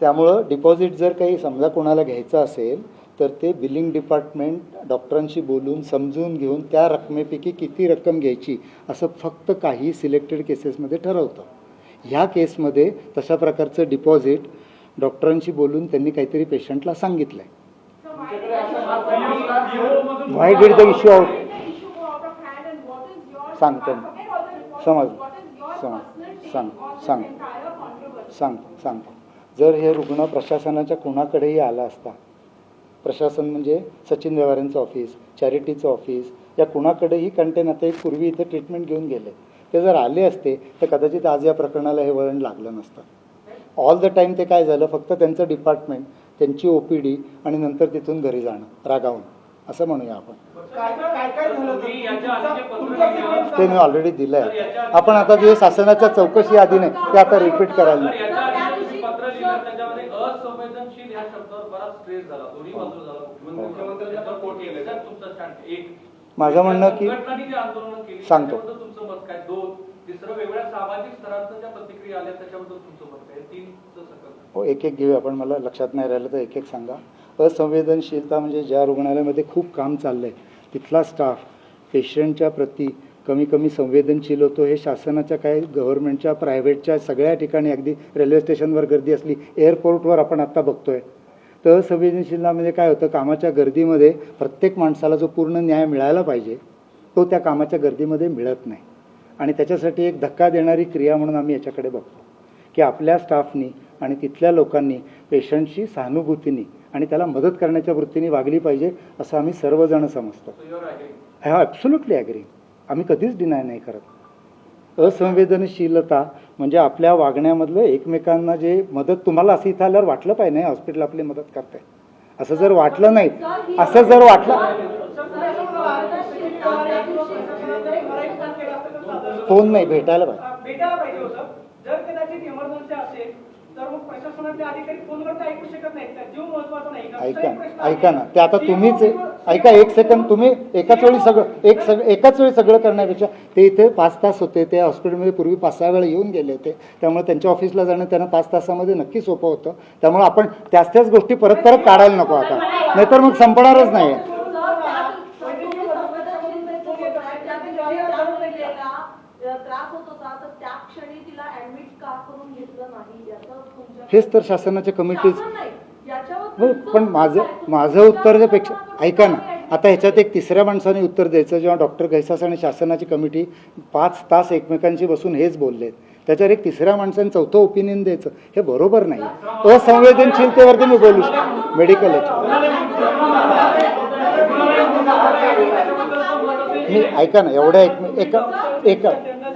त्यामुळं डिपॉझिट जर काही समजा कोणाला घ्यायचं असेल तर ते बिलिंग डिपार्टमेंट डॉक्टरांशी बोलून समजून घेऊन त्या रकमेपैकी किती रक्कम घ्यायची असं फक्त काही सिलेक्टेड केसेसमध्ये ठरवतं. ह्या केसमध्ये तशा प्रकारचं डिपॉझिट डॉक्टरांशी बोलून त्यांनी काहीतरी पेशंटला सांगितलं आहे. व्हाय डिड द इश्यू आउट सांगतो सांगतो. जर हे रुग्ण प्रशासनाच्या कोणाकडेही आला असता, प्रशासन म्हणजे सचिन व्यवहारांचं ऑफिस, चॅरिटीचं ऑफिस, या कुणाकडेही कंटेन आता एक पूर्वी इथं ट्रीटमेंट घेऊन गेले, ते जर आले असते तर कदाचित आज या प्रकरणाला हे वळण लागलं नसतं. ऑल द टाईम ते काय झालं, फक्त त्यांचं डिपार्टमेंट, त्यांची OPD आणि नंतर तिथून घरी जाणं रागावून, असं म्हणूया आपण. ते मी ऑलरेडी दिलं आहे. आपण आता जे शासनाच्या चौकशी आधी नाही ते आता रिपीट करायला नाही. माझं म्हणणं की सांगतो हो, एक एक घेऊया आपण, मला लक्षात नाही राहिलं तर एक एक सांगा. असंवेदनशीलता म्हणजे ज्या रुग्णालयामध्ये खूप काम चाललं आहे तिथला स्टाफ पेशंटच्या प्रती कमी संवेदनशील होतो. हे शासनाच्या काय गव्हर्नमेंटच्या प्रायव्हेटच्या सगळ्या ठिकाणी, अगदी रेल्वे स्टेशनवर गर्दी असली, एअरपोर्टवर आपण आत्ता बघतोय. तर संवेदनशीलता म्हणजे काय होतं, कामाच्या गर्दीमध्ये प्रत्येक माणसाला जो पूर्ण न्याय मिळायला पाहिजे तो त्या कामाच्या गर्दीमध्ये मिळत नाही. आणि त्याच्यासाठी एक धक्का देणारी क्रिया म्हणून आम्ही याच्याकडे बघतो की आपल्या स्टाफनी आणि तिथल्या लोकांनी पेशंटशी सहानुभूतीने आणि त्याला मदत करण्याच्या वृत्तीने वागली पाहिजे असं आम्ही सर्वजण समजतो. I have absolutely agree. आम्ही कधीच डिनाय नाही करत. असंवेदनशीलता म्हणजे आपल्या वागण्यामधलं एकमेकांना जे मदत, तुम्हाला असं इथं आल्यावर वाटलं पाहिजे नाही हॉस्पिटल आपली मदत करते, असं जर वाटलं नाही, असं जर वाटलं, फोन नाही भेटायला पाहिजे. जर कदाचित इमर्जन्सी असेल तर मग प्रशासनातले अधिकारी फोनवर ऐकू शकत नाहीत का? जीव महत्त्वाचा नाही का? ऐका ना, ते आता तुम्हीच ऐका, एक सेकंड. तुम्ही एकाच वेळी सगळं करण्यापेक्षा ते इथे 5 तास होते, ते हॉस्पिटलमध्ये पूर्वी 5-6 वेळा येऊन गेले होते, त्यामुळे त्यांच्या ऑफिसला जाणं त्यांना 5 तासामध्ये नक्की सोपं होतं. त्यामुळे आपण त्याच गोष्टी परत काढायला नको आता, नाहीतर मग संपणारच नाही. हेच तर शासनाच्या कमिटीज. पण माझं उत्तर त्यापेक्षा ऐका ना, आता ह्याच्यात एक तिसऱ्या माणसाने उत्तर द्यायचं. जेव्हा डॉक्टर घैसास आणि शासनाची कमिटी 5 तास एकमेकांशी बसून हेच बोलले, त्याच्यावर एक तिसऱ्या माणसाने चौथं ओपिनियन द्यायचं, हे बरोबर नाही. असंवेदनशीलतेवरती मी बोलू शकतो. मेडिकल मी ऐका ना, एवढ्या एका